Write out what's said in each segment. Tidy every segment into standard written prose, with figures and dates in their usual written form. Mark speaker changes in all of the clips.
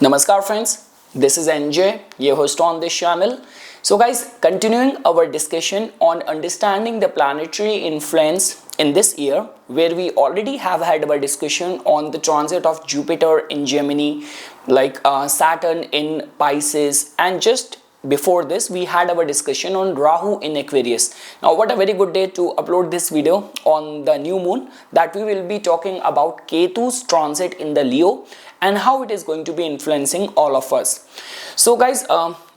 Speaker 1: Namaskar friends, this is NJ, your host on this channel. So guys, continuing our discussion on understanding the planetary influence in this year, where we already have had our discussion on the transit of Jupiter in Gemini, Saturn in Pisces, and just before this we had our discussion on Rahu in Aquarius. Now what a very good day to upload this video on the new moon, that we will be talking about Ketu's transit in the Leo and how it is going to be influencing all of us. So guys,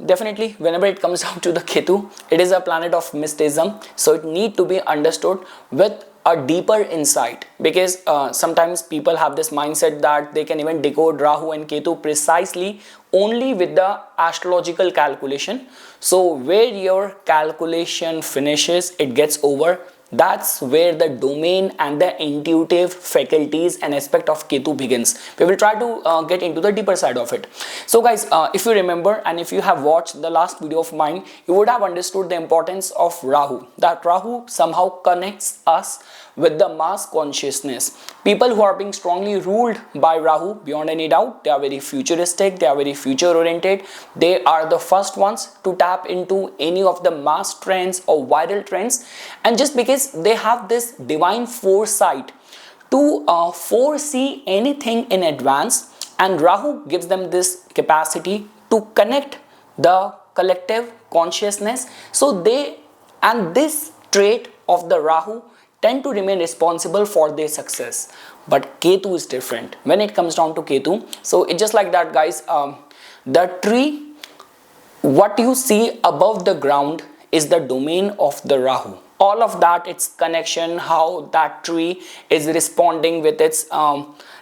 Speaker 1: definitely whenever it comes down to the Ketu, it is a planet of mysticism, so it need to be understood with a deeper insight, because sometimes people have this mindset that they can even decode Rahu and Ketu precisely only with the astrological calculation. So where your calculation finishes, it gets over. That's where the domain and the intuitive faculties and aspect of Ketu begins. We will try to get into the deeper side of it. So guys, if you remember and if you have watched the last video of mine, you would have understood the importance of Rahu. That Rahu somehow connects us with the mass consciousness. People who are being strongly ruled by Rahu, beyond any doubt, they are very futuristic, they are very future oriented. They are the first ones to tap into any of the mass trends or viral trends, and just because they have this divine foresight to foresee anything in advance, and Rahu gives them this capacity to connect the collective consciousness. So they, and this trait of the Rahu, tend to remain responsible for their success. But Ketu is different when it comes down to Ketu. So it's just like that, guys. The tree, what you see above the ground, is the domain of the Rahu. All of that, its connection, how that tree is responding with its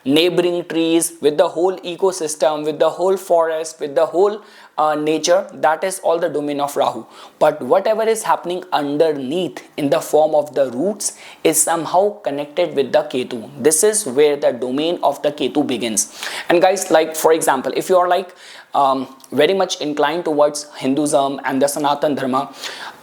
Speaker 1: neighboring trees, with the whole ecosystem, with the whole forest, with the whole nature, that is all the domain of Rahu. But whatever is happening underneath in the form of the roots is somehow connected with the Ketu. This is where the domain of the Ketu begins. And guys, like for example, if you are very much inclined towards Hinduism and the Sanatan Dharma,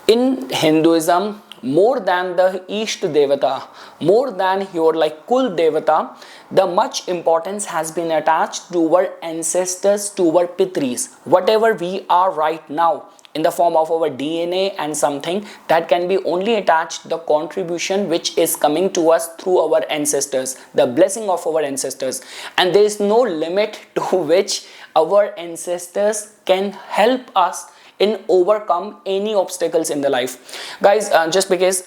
Speaker 1: in Hinduism, more than the Ishta Devata, more than your Kul Devata, the much importance has been attached to our ancestors, to our Pitris. Whatever we are right now in the form of our DNA and something, that can be only attached the contribution which is coming to us through our ancestors, the blessing of our ancestors, and there is no limit to which our ancestors can help us in overcome any obstacles in the life. Guys, just because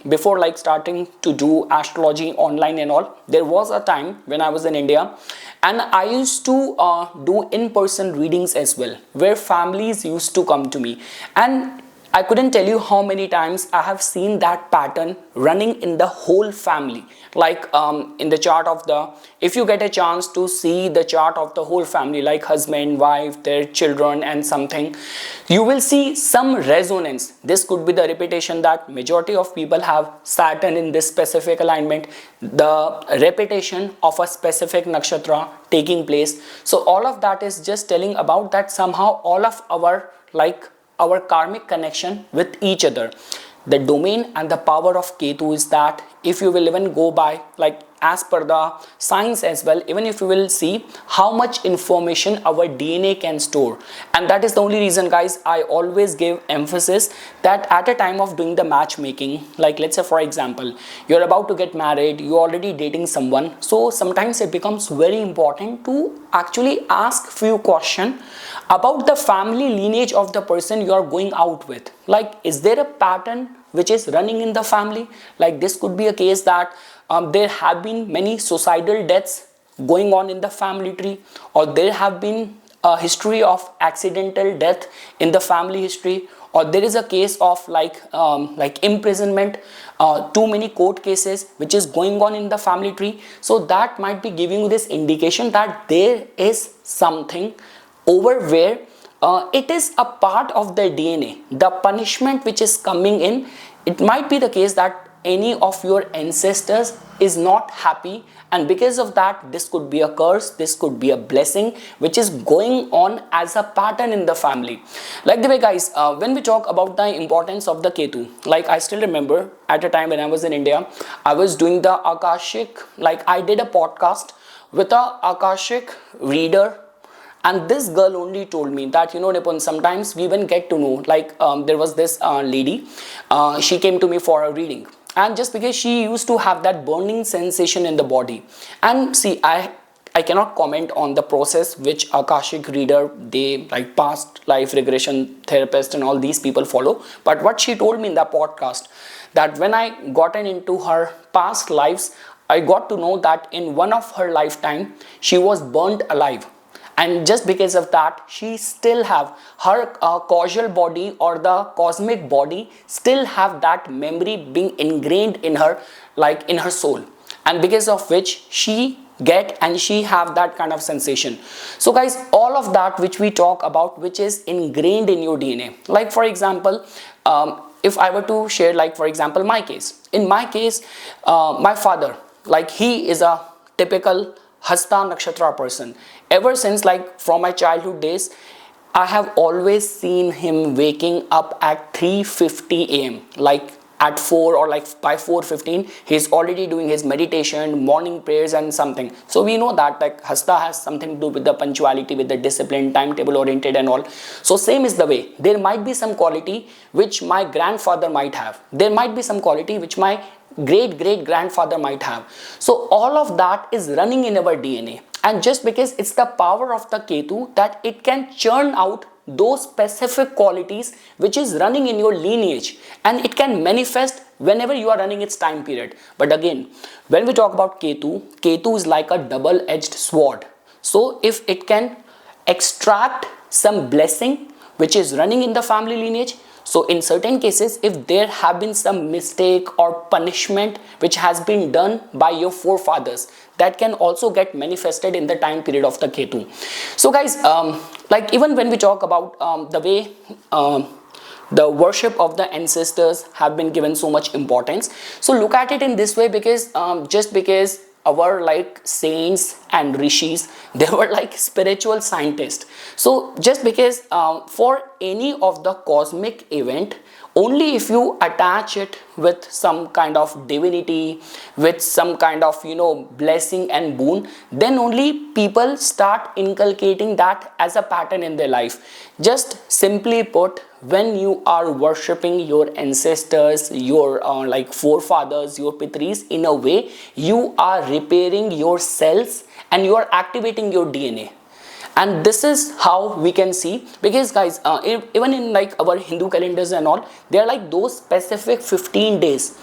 Speaker 1: before starting to do astrology online and all, there was a time when I was in India and I used to do in-person readings as well, where families used to come to me, and I couldn't tell you how many times I have seen that pattern running in the whole family. In the chart of the, if you get a chance to see the chart of the whole family, like husband, wife, their children and something, you will see some resonance. This could be the repetition that majority of people have Saturn in this specific alignment, the repetition of a specific nakshatra taking place. So all of that is just telling about that somehow all of our karmic connection with each other. The domain and the power of Ketu is that if you will even go by as per the science as well, even if you will see how much information our DNA can store, and that is the only reason, guys, I always give emphasis that at a time of doing the matchmaking, let's say for example, you're about to get married, you're already dating someone, so sometimes it becomes very important to actually ask few questions about the family lineage of the person you are going out with. Is there a pattern which is running in the family? This could be a case that there have been many suicidal deaths going on in the family tree, or there have been a history of accidental death in the family history, or there is a case of imprisonment, too many court cases which is going on in the family tree. So that might be giving you this indication that there is something over where it is a part of the DNA. The punishment which is coming in, it might be the case that any of your ancestors is not happy, and because of that this could be a curse, this could be a blessing which is going on as a pattern in the family. Like the way, guys, when we talk about the importance of the Ketu, I still remember at a time when I was in India, I was doing the Akashic, I did a podcast with a Akashic reader, And this girl only told me that, Nipun, sometimes we even get to know, like there was this lady, she came to me for a reading, and just because she used to have that burning sensation in the body. And see, I cannot comment on the process which Akashic reader, they like past life regression therapist and all these people follow. But what she told me in the podcast, that when I gotten into her past lives, I got to know that in one of her lifetime, she was burnt alive. And just because of that, she still have her causal body or the cosmic body still have that memory being ingrained in her, like in her soul. And because of which she get and she have that kind of sensation. So guys, all of that which we talk about, which is ingrained in your DNA, like for example, if I were to share, like for example, my case, in my case, my father, like he is a typical Hasta Nakshatra person. Ever since, like from my childhood days, I have always seen him waking up at 3:50 a.m. like at 4 or like by 4:15 he's already doing his meditation, morning prayers and something. So we know that like Hasta has something to do with the punctuality, with the discipline, timetable oriented and all. So same is the way, there might be some quality which my grandfather might have, there might be some quality which my great grandfather might have. So all of that is running in our DNA. And just because it's the power of the Ketu that it can churn out those specific qualities which is running in your lineage, and it can manifest whenever you are running its time period. But again, when we talk about Ketu is like a double-edged sword. So if it can extract some blessing which is running in the family lineage, so in certain cases, if there have been some mistake or punishment which has been done by your forefathers, that can also get manifested in the time period of the Ketu. So guys, like even when we talk about the way the worship of the ancestors have been given so much importance, so look at it in this way, because just because our like saints and rishis, they were like spiritual scientists. So just because for any of the cosmic event, only if you attach it with some kind of divinity, with some kind of blessing and boon, then only people start inculcating that as a pattern in their life. Just simply put, when you are worshipping your ancestors, your like forefathers, your pitris, in a way you are repairing your cells and you are activating your DNA. And this is how we can see, because guys, even in like our Hindu calendars and all, they are like those specific 15 days.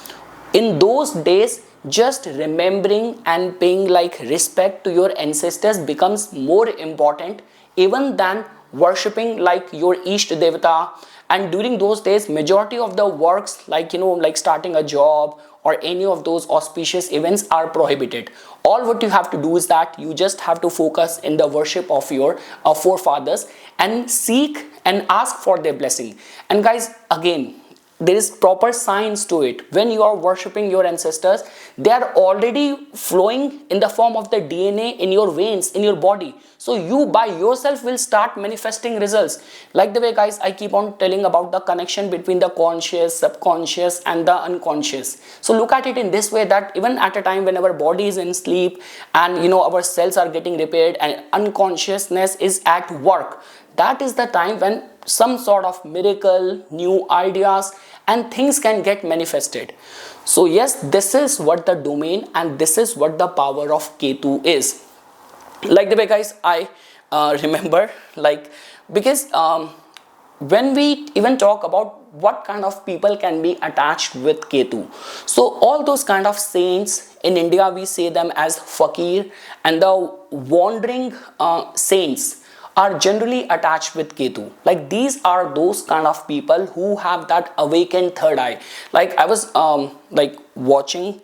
Speaker 1: In those days, just remembering and paying like respect to your ancestors becomes more important even than worshipping like your Ishta Devata. And during those days, majority of the works like like starting a job or any of those auspicious events are prohibited. All what you have to do is that you just have to focus in the worship of your forefathers and seek and ask for their blessing. And guys, again, there is proper science to it. When you are worshipping your ancestors, they are already flowing in the form of the DNA in your veins, in your body. So you by yourself will start manifesting results. Like the way guys, I keep on telling about the connection between the conscious, subconscious and the unconscious. So look at it in this way, that even at a time when our body is in sleep and our cells are getting repaired and unconsciousness is at work, that is the time when some sort of miracle, new ideas and things can get manifested. So yes, this is what the domain and this is what the power of Ketu is. Like the way guys, I remember, like, because when we even talk about what kind of people can be attached with Ketu, so all those kind of saints in India, we say them as fakir, and the wandering saints are generally attached with Ketu. Like these are those kind of people who have that awakened third eye. Like I was like watching,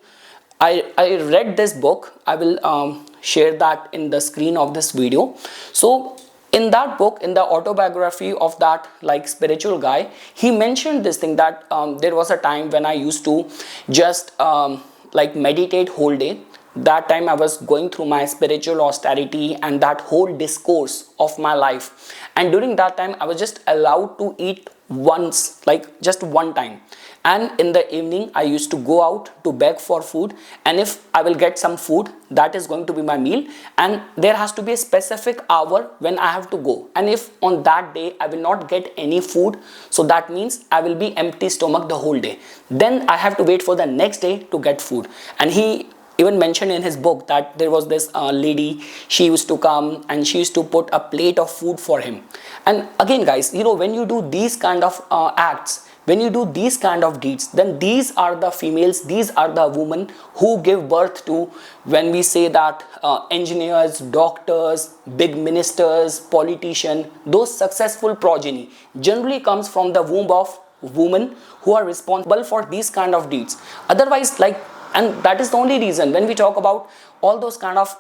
Speaker 1: I read this book. I will share that in the screen of this video. So in that book, in the autobiography of that like spiritual guy, he mentioned this thing that there was a time when I used to just like meditate whole day. That time I was going through my spiritual austerity and that whole discourse of my life. and during that time I was just allowed to eat once, like just one time. And in the evening I used to go out to beg for food, and if I will get some food, that is going to be my meal, and there has to be a specific hour when I have to go. And if on that day I will not get any food, so that means I will be empty stomach the whole day. Then I have to wait for the next day to get food. And he even mentioned in his book that there was this lady, she used to come and she used to put a plate of food for him. And again guys, when you do these kind of acts, when you do these kind of deeds, then these are the females, these are the women who give birth to, when we say that engineers, doctors, big ministers, politicians, those successful progeny generally comes from the womb of women who are responsible for these kind of deeds. Otherwise, like, and that is the only reason when we talk about all those kind of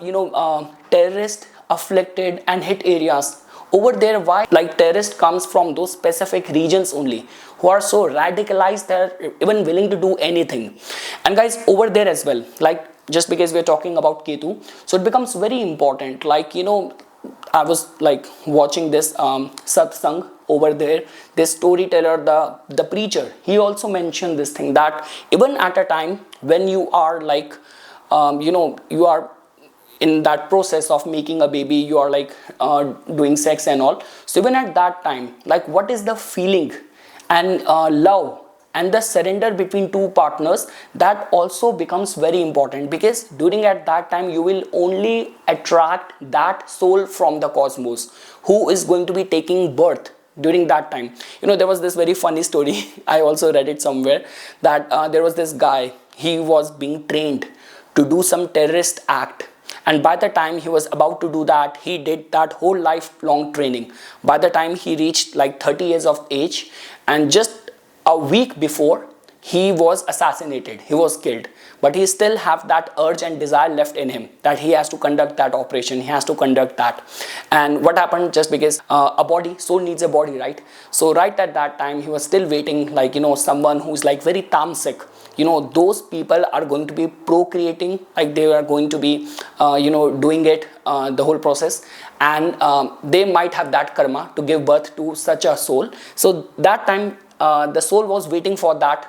Speaker 1: terrorist afflicted and hit areas over there, why like terrorist comes from those specific regions only, who are so radicalized they're even willing to do anything. And guys, over there as well, like just because we're talking about Ketu, so it becomes very important. Like I was like watching this satsang over there, this storyteller, the preacher, he also mentioned this thing, that even at a time when you are like you are in that process of making a baby, you are like doing sex and all, so even at that time, like what is the feeling and love and the surrender between two partners, that also becomes very important, because during at that time you will only attract that soul from the cosmos who is going to be taking birth during that time. There was this very funny story I also read it somewhere, that there was this guy, he was being trained to do some terrorist act, and by the time he was about to do that, he did that whole lifelong training. By the time he reached like 30 years of age, and just a week before, he was assassinated, he was killed, but he still have that urge and desire left in him, that he has to conduct that operation, he has to conduct that. And what happened, just because a body, soul needs a body, right? So right at that time, he was still waiting, like someone who's like very tamasic, those people are going to be procreating, like they are going to be doing it, the whole process, and they might have that karma to give birth to such a soul. So that time the soul was waiting for that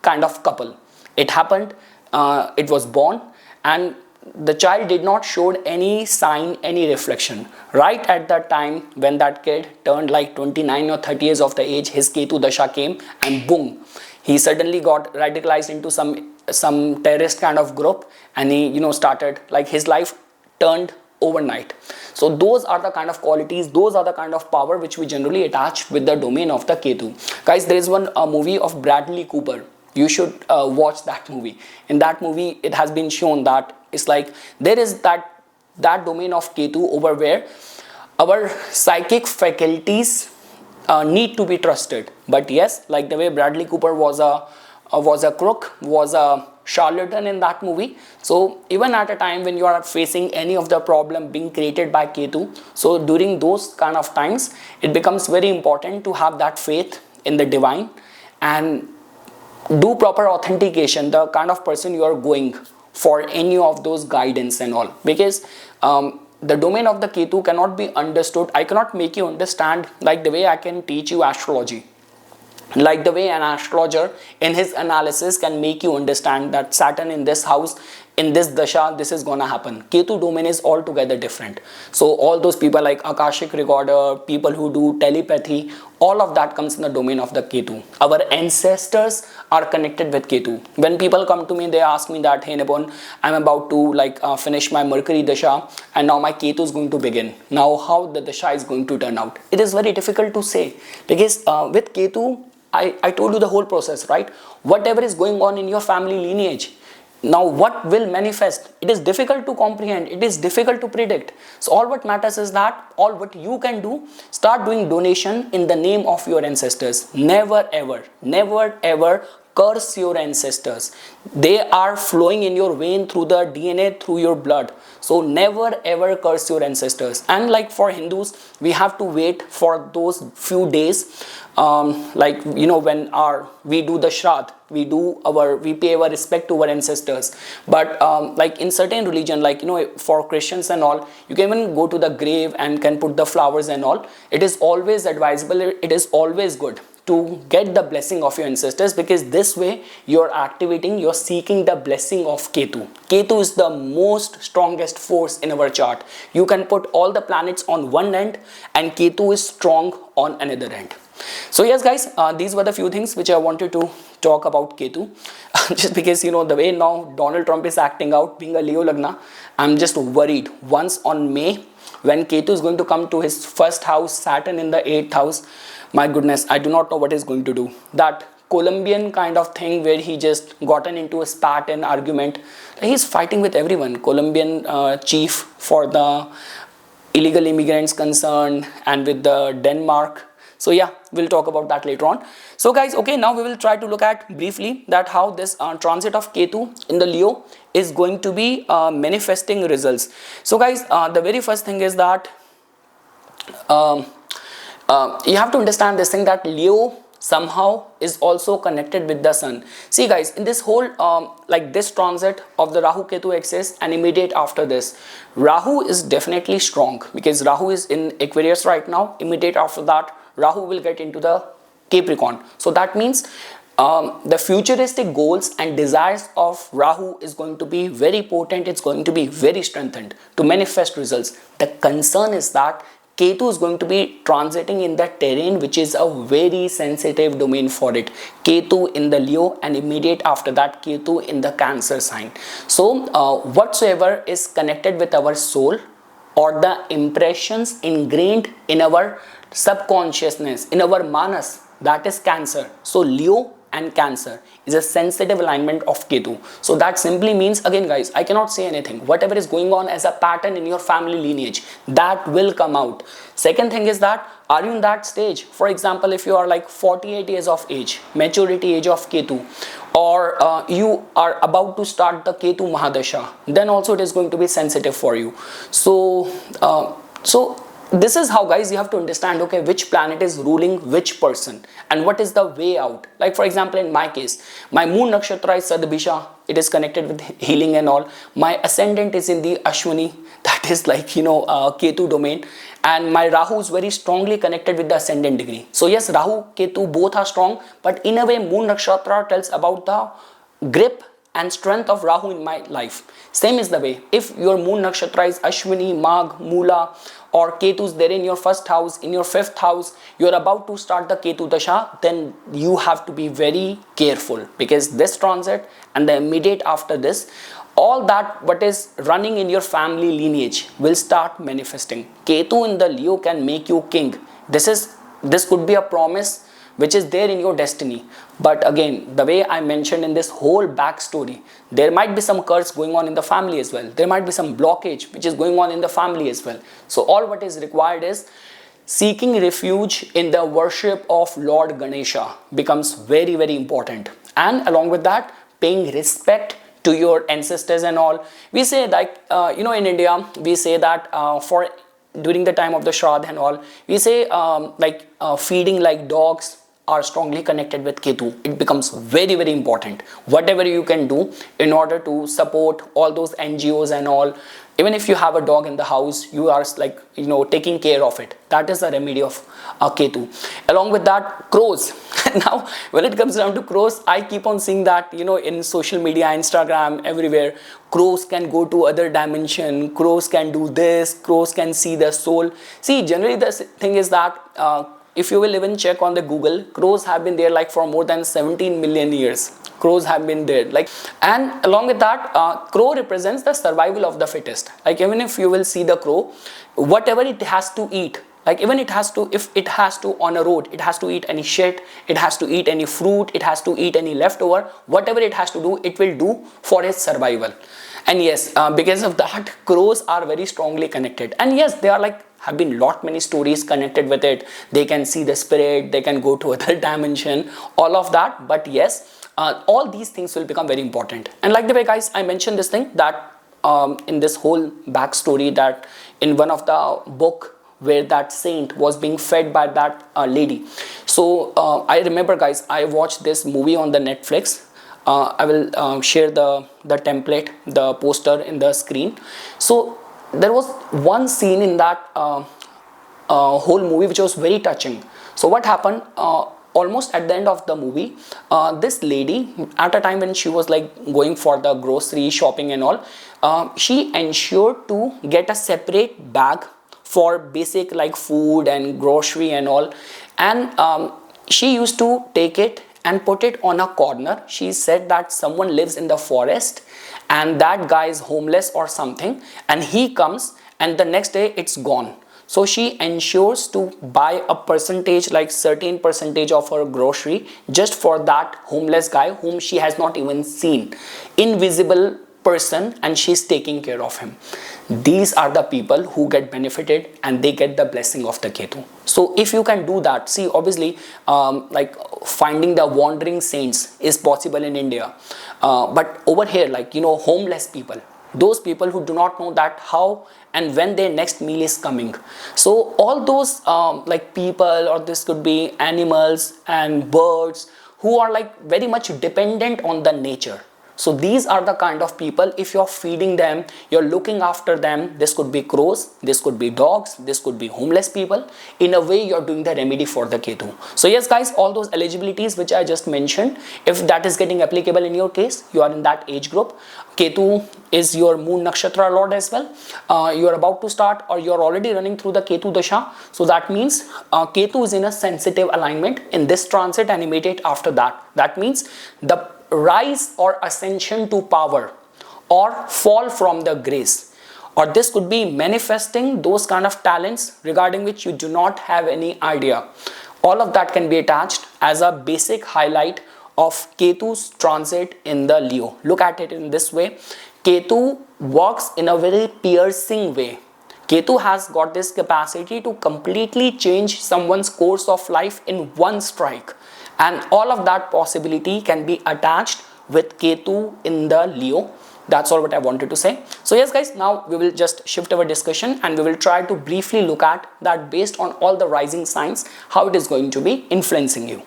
Speaker 1: kind of couple. It happened, it was born, and the child did not show any sign, any reflection. Right at that time when that kid turned like 29 or 30 years of the age, his Ketu Dasha came, and boom, he suddenly got radicalized into some terrorist kind of group, and he started, like his life turned overnight. So those are the kind of qualities, those are the kind of power which we generally attach with the domain of the Ketu. Guys, there is one movie of Bradley Cooper, you should watch that movie. In that movie, it has been shown that it's like there is that domain of Ketu over where our psychic faculties need to be trusted. But yes, like the way Bradley Cooper was a crook, was a charlatan in that movie. So even at a time when you are facing any of the problem being created by Ketu, so during those kind of times, it becomes very important to have that faith in the divine and do proper authentication, the kind of person you are going for any of those guidance and all, because the domain of the Ketu cannot be understood. I cannot make you understand like the way I can teach you astrology, like the way an astrologer in his analysis can make you understand that Saturn in this house, in this dasha, this is gonna happen. Ketu domain is altogether different. So all those people like Akashic recorder, people who do telepathy, all of that comes in the domain of the Ketu. Our ancestors are connected with Ketu. When people come to me, they ask me that, hey Nipun, I'm about to like finish my Mercury dasha, and now my Ketu is going to begin. Now how the dasha is going to turn out? It is very difficult to say, because with Ketu, I told you the whole process, right? Whatever is going on in your family lineage, now what will manifest, it is difficult to comprehend, it is difficult to predict. So all what matters is that all what you can do, start doing donation in the name of your ancestors. Never ever curse your ancestors. They are flowing in your vein through the DNA, through your blood. So never ever curse your ancestors. And like for Hindus, we have to wait for those few days, like when we do the Shraddh, we pay our respect to our ancestors. But like in certain religion, like for Christians and all, you can even go to the grave and can put the flowers and all. It is always advisable, it is always good to get the blessing of your ancestors, because this way you're seeking the blessing of Ketu. Ketu is the most strongest force in our chart. You can put all the planets on one end and Ketu is strong on another end. So yes guys, these were the few things which I wanted to talk about Ketu. Just because the way now Donald Trump is acting out, being a Leo Lagna, I'm just worried. Once on May, when Ketu is going to come to his first house, Saturn in the 8th house, my goodness, I do not know what he's going to do. That Colombian kind of thing where he just gotten into a spat and argument. He's fighting with everyone. Colombian chief for the illegal immigrants concerned, and with the Denmark. So yeah, we'll talk about that later on. So guys, okay, now we will try to look at briefly that how this transit of Ketu in the Leo is going to be manifesting results. So guys, the very first thing is that you have to understand this thing, that Leo somehow is also connected with the sun. See guys, in this whole like this transit of the Rahu Ketu axis and immediate after this, Rahu is definitely strong because Rahu is in Aquarius right now. Immediate after that, Rahu will get into the Capricorn. So that means the futuristic goals and desires of Rahu is going to be very potent. It's going to be very strengthened to manifest results. The concern is that Ketu is going to be transiting in the terrain which is a very sensitive domain for it. Ketu in the Leo, and immediate after that Ketu in the Cancer sign. So whatsoever is connected with our soul or the impressions ingrained in our subconsciousness, in our manas, that is Cancer. So Leo and Cancer is a sensitive alignment of Ketu. So that simply means, again guys, I cannot say anything. Whatever is going on as a pattern in your family lineage, that will come out. Second thing is that, are you in that stage? For example, if you are like 48 years of age, maturity age of Ketu, or you are about to start the Ketu Mahadasha, then also it is going to be sensitive for you. So this is how guys you have to understand, okay, which planet is ruling which person and what is the way out. Like for example, in my case, my moon nakshatra is Sadbhisha. It is connected with healing and all. My ascendant is in the Ashwini, that is like Ketu domain, and my Rahu is very strongly connected with the ascendant degree. So yes, Rahu, Ketu both are strong, but in a way moon nakshatra tells about the grip and strength of Rahu in my life. Same is the way, if your moon nakshatra is Ashwini, Magh, Mula, or Ketu is there in your first house, in your 5th house, you are about to start the Ketu Dasha, then you have to be very careful, because this transit and the immediate after this, all that what is running in your family lineage will start manifesting. Ketu in the Leo can make you king. This could be a promise which is there in your destiny. But again, the way I mentioned in this whole backstory, there might be some curse going on in the family as well. There might be some blockage which is going on in the family as well. So all what is required is seeking refuge in the worship of Lord Ganesha becomes very, very important. And along with that, paying respect to your ancestors and all. We say like, in India, we say that during the time of the Shraddh and all, we say feeding like dogs are strongly connected with Ketu. It becomes very, very important. Whatever you can do in order to support all those NGOs and all, even if you have a dog in the house, you are like, taking care of it. That is the remedy of Ketu. Along with that, crows. Now, when it comes down to crows, I keep on seeing that, in social media, Instagram, everywhere, crows can go to other dimension, crows can do this, crows can see the soul. See, generally the thing is that, if you will even check on the Google, crows have been there like for more than 17 million years. Crows have been there, and along with that, crow represents the survival of the fittest. Like even if you will see the crow, whatever it has to eat, like even if it has to on a road, it has to eat any shit, it has to eat any fruit, it has to eat any leftover, whatever it has to do, it will do for its survival. And yes, because of that, crows are very strongly connected. And yes, they are have been many stories connected with it. They can see the spirit, they can go to other dimension, all of that. But yes, all these things will become very important. And like the way, guys, I mentioned this thing that in this whole backstory, that in one of the book where that saint was being fed by that lady. So I remember, guys, I watched this movie on the Netflix. I will share the template, the poster in the screen. So there was one scene in that whole movie which was very touching. So what happened, almost at the end of the movie, this lady, at a time when she was like going for the grocery shopping and all, she ensured to get a separate bag for basic like food and grocery and all. And she used to take it and put it on a corner. She said that someone lives in the forest and that guy is homeless or something, and he comes and the next day it's gone. So she ensures to buy a percentage, like certain percentage of her grocery, just for that homeless guy whom she has not even seen, invisible person, and she's taking care of him. These are the people who get benefited and they get the blessing of the Ketu. So if you can do that, see, obviously like finding the wandering saints is possible in India, but over here, like, you know, homeless people, those people who do not know that how and when their next meal is coming. So all those like people, or this could be animals and birds who are like very much dependent on the nature. So these are the kind of people, if you're feeding them, you're looking after them, this could be crows, this could be dogs, this could be homeless people, in a way you're doing the remedy for the Ketu. So yes, guys, all those eligibilities which I just mentioned, if that is getting applicable in your case, you are in that age group. Ketu is your moon nakshatra lord as well. You are about to start, or you're already running through the Ketu dasha. So that means Ketu is in a sensitive alignment in this transit and immediate after that. That means the rise or ascension to power or fall from the grace, or this could be manifesting those kind of talents regarding which you do not have any idea. All of that can be attached as a basic highlight of Ketu's transit in the Leo. Look at it in this way. Ketu works in a very piercing way. Ketu has got this capacity to completely change someone's course of life in one strike. And all of that possibility can be attached with Ketu in the Leo. That's all what I wanted to say. So yes, guys, now we will just shift our discussion and we will try to briefly look at that based on all the rising signs, how it is going to be influencing you.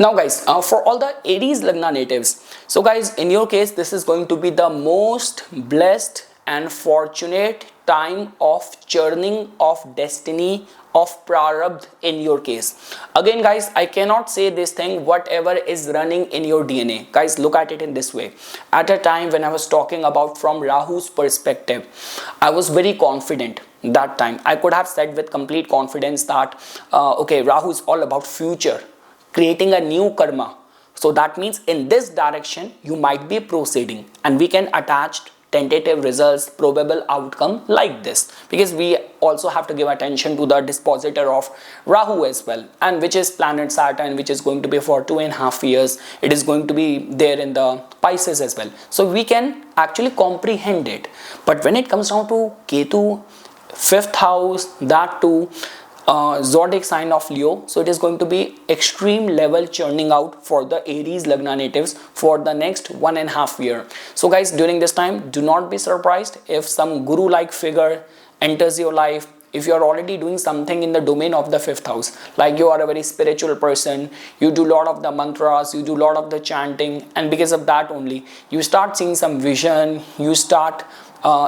Speaker 1: Now guys, for all the Aries Lagna natives, so guys, in your case, this is going to be the most blessed and fortunate time of churning of destiny, of prarabdh in your case. Again, guys, I cannot say this thing, whatever is running in your DNA. Guys, look at it in this way. At a time when I was talking about from Rahu's perspective, I was very confident that time. I could have said with complete confidence that, okay, Rahu is all about future, creating a new karma. So that means in this direction, you might be proceeding, and we can attach tentative results, probable outcome like this, because we also have to give attention to the dispositor of Rahu as well, and which is planet Saturn, which is going to be for 2.5 years. It is going to be there in the Pisces as well, so we can actually comprehend it. But when it comes down to Ketu, 5th house, that too zodiac sign of Leo, so it is going to be extreme level churning out for the Aries Lagna natives for the next 1.5 year. So guys, during this time, do not be surprised if some guru like figure enters your life. If you are already doing something in the domain of the 5th house, like you are a very spiritual person, you do a lot of the mantras, you do a lot of the chanting, and because of that only, you start seeing some vision, you start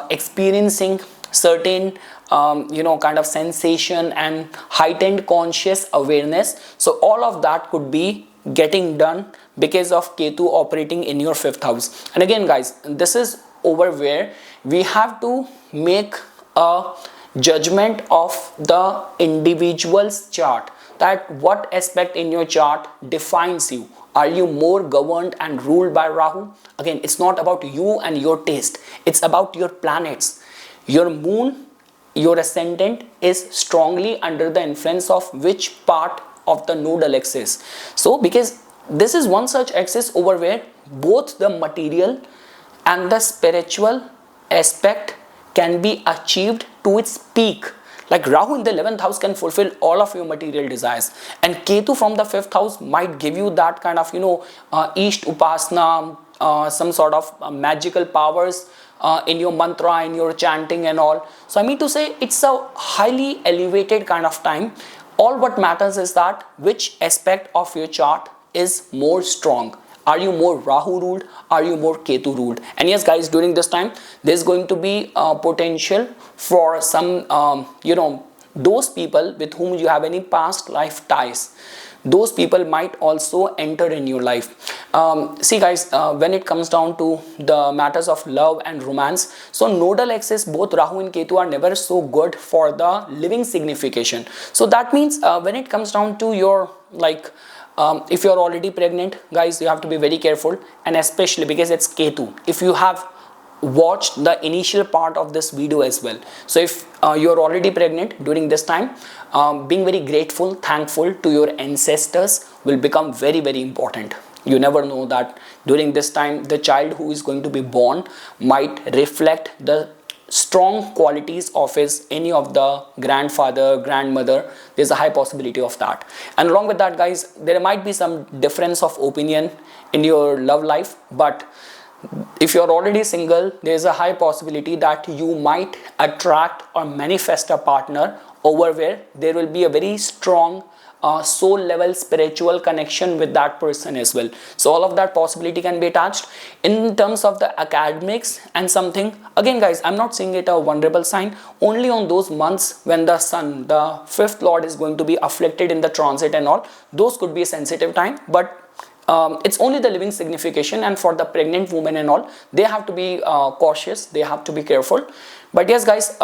Speaker 1: experiencing certain kind of sensation and heightened conscious awareness. So all of that could be getting done because of Ketu operating in your 5th house. And again, guys, this is over where we have to make a judgment of the individual's chart, that what aspect in your chart defines you. Are you more governed and ruled by Rahu? Again, it's not about you and your taste, it's about your planets. Your moon, your ascendant is strongly under the influence of which part of the nodal axis. So because this is one such axis over where both the material and the spiritual aspect can be achieved to its peak. Like Rahu in the 11th house can fulfill all of your material desires, and Ketu from the 5th house might give you that kind of East Upasana, some sort of magical powers in your mantra, in your chanting and all. So I mean to say, it's a highly elevated kind of time. All what matters is that which aspect of your chart is more strong. Are you more Rahu ruled? Are you more Ketu ruled? And yes guys, during this time there's going to be potential for some those people with whom you have any past life ties. Those people might also enter in your life. See guys, when it comes down to the matters of love and romance, so nodal axis, both Rahu and Ketu are never so good for the living signification. So that means when it comes down to your if you're already pregnant, guys, you have to be very careful, and especially because it's Ketu. If you have watched the initial part of this video as well, so if you're already pregnant during this time, being very grateful, thankful to your ancestors will become very, very important. You never know that during this time the child who is going to be born might reflect the strong qualities of his any of the grandfather, grandmother. There's a high possibility of that. And along with that guys, there might be some difference of opinion in your love life, but if you're already single, there's a high possibility that you might attract or manifest a partner over where there will be a very strong soul level spiritual connection with that person as well. So all of that possibility can be attached. In terms of the academics and something, again guys, I'm not saying it a vulnerable sign. Only on those months when the sun, the 5th lord, is going to be afflicted in the transit and all, those could be a sensitive time. But it's only the living signification, and for the pregnant woman and all, they have to be cautious, they have to be careful. But yes guys,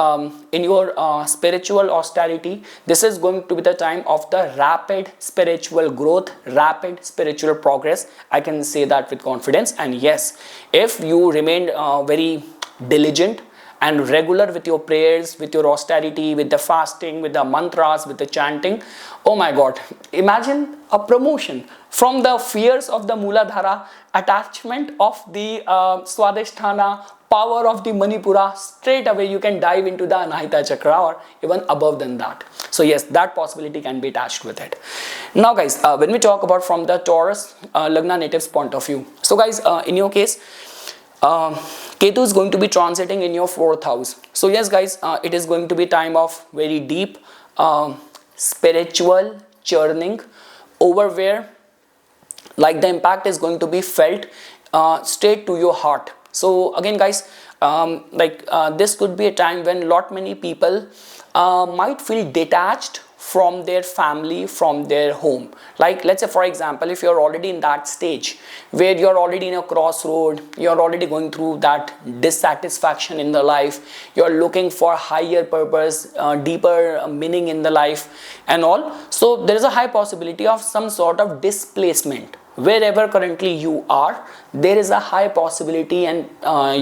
Speaker 1: in your spiritual austerity, this is going to be the time of the rapid spiritual growth, rapid spiritual progress. I can say that with confidence. And yes, if you remain very diligent and regular with your prayers, with your austerity, with the fasting, with the mantras, with the chanting, oh my god, imagine a promotion from the fears of the Muladhara, attachment of the Swadhisthana, power of the Manipura. Straight away you can dive into the Anahita Chakra or even above than that. So yes, that possibility can be attached with it. Now guys, when we talk about from the Taurus Lagna natives point of view, so guys, in your case, Ketu is going to be transiting in your 4th house. So yes guys, it is going to be time of very deep spiritual churning, over where like the impact is going to be felt straight to your heart. So again guys, this could be a time when lot many people might feel detached from their family, from their home. Like let's say for example, if you're already in that stage where you're already in a crossroad, you're already going through that dissatisfaction in the life, you're looking for higher purpose, deeper meaning in the life and all, so there is a high possibility of some sort of displacement. Wherever currently you are, there is a high possibility and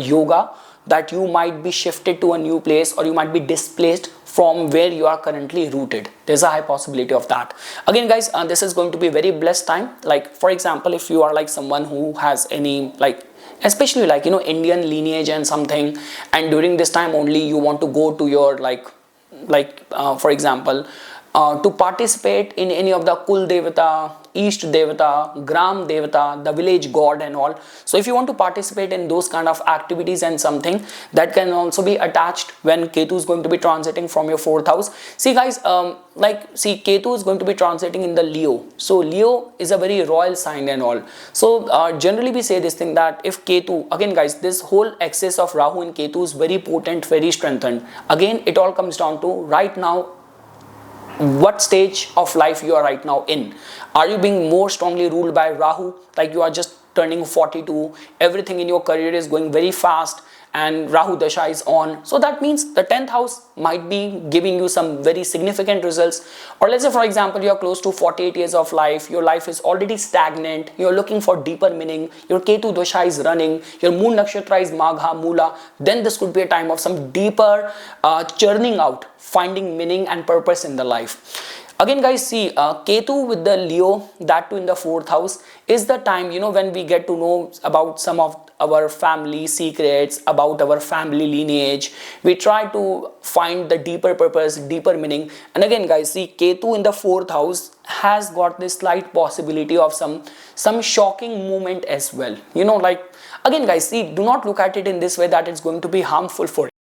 Speaker 1: yoga that you might be shifted to a new place, or you might be displaced from where you are currently rooted. There's a high possibility of that. Again guys, this is going to be a very blessed time. Like for example, if you are like someone who has any especially Indian lineage and something, and during this time only you want to go to your for example, to participate in any of the Kul Devata, East Devata, Gram Devata, the village god and all. So if you want to participate in those kind of activities and something, that can also be attached when Ketu is going to be transiting from your 4th house. See guys, Ketu is going to be transiting in the Leo. So Leo is a very royal sign and all. So generally we say this thing that if Ketu, again guys, this whole axis of Rahu and Ketu is very potent, very strengthened. Again, it all comes down to right now, what stage of life you are right now in. Are you being more strongly ruled by Rahu, like you are just turning 42, everything in your career is going very fast and Rahu Dasha is on? So that means the 10th house might be giving you some very significant results. Or let's say for example, you are close to 48 years of life, your life is already stagnant, you are looking for deeper meaning, your Ketu Dasha is running, your Moon Nakshatra is Magha, Mula, then this could be a time of some deeper churning out, finding meaning and purpose in the life. Again guys, see, Ketu with the Leo, that too in the 4th house, is the time, when we get to know about some of our family secrets, about our family lineage. We try to find the deeper purpose, deeper meaning. And again guys, see, Ketu in the 4th house has got this slight possibility of some shocking movement as well. Like, again guys, see, do not look at it in this way that it's going to be harmful for you.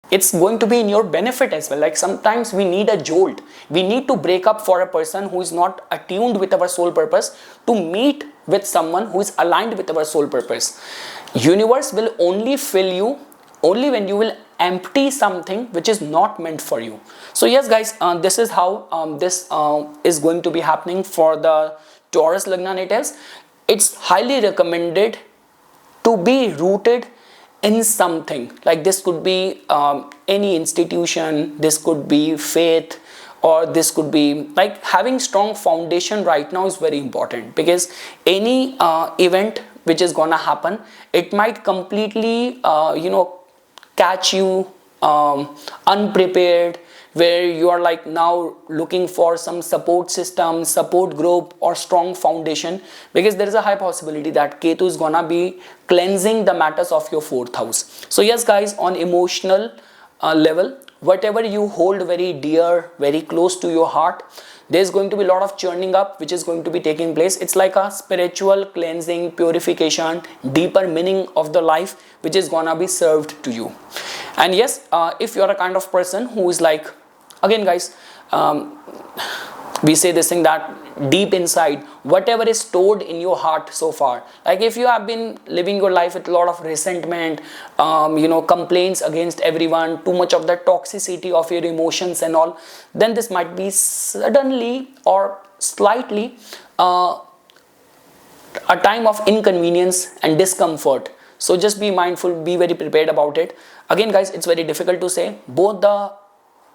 Speaker 1: It's going to be in your benefit as well. Like, sometimes we need a jolt. We need to break up for a person who is not attuned with our soul purpose, to meet with someone who is aligned with our soul purpose. Universe will only fill you only when you will empty something which is not meant for you. So yes guys, this is how this is going to be happening for the Taurus Lagna natives. It's highly recommended to be rooted in something. Like, this could be any institution, this could be faith, or this could be like having strong foundation right now is very important, because any event which is gonna happen, it might completely catch you unprepared, where you are like now looking for some support system, support group, or strong foundation, because there is a high possibility that Ketu is gonna be cleansing the matters of your 4th house. So yes guys, on emotional level, whatever you hold very dear, very close to your heart, there's going to be a lot of churning up which is going to be taking place. It's like a spiritual cleansing, purification, deeper meaning of the life which is gonna be served to you. And yes, if you're a kind of person who is like, again guys, we say this thing that deep inside, whatever is stored in your heart so far, like if you have been living your life with a lot of resentment, complaints against everyone, too much of the toxicity of your emotions and all, then this might be suddenly or slightly a time of inconvenience and discomfort. So just be mindful, be very prepared about it. Again guys, it's very difficult to say. Both the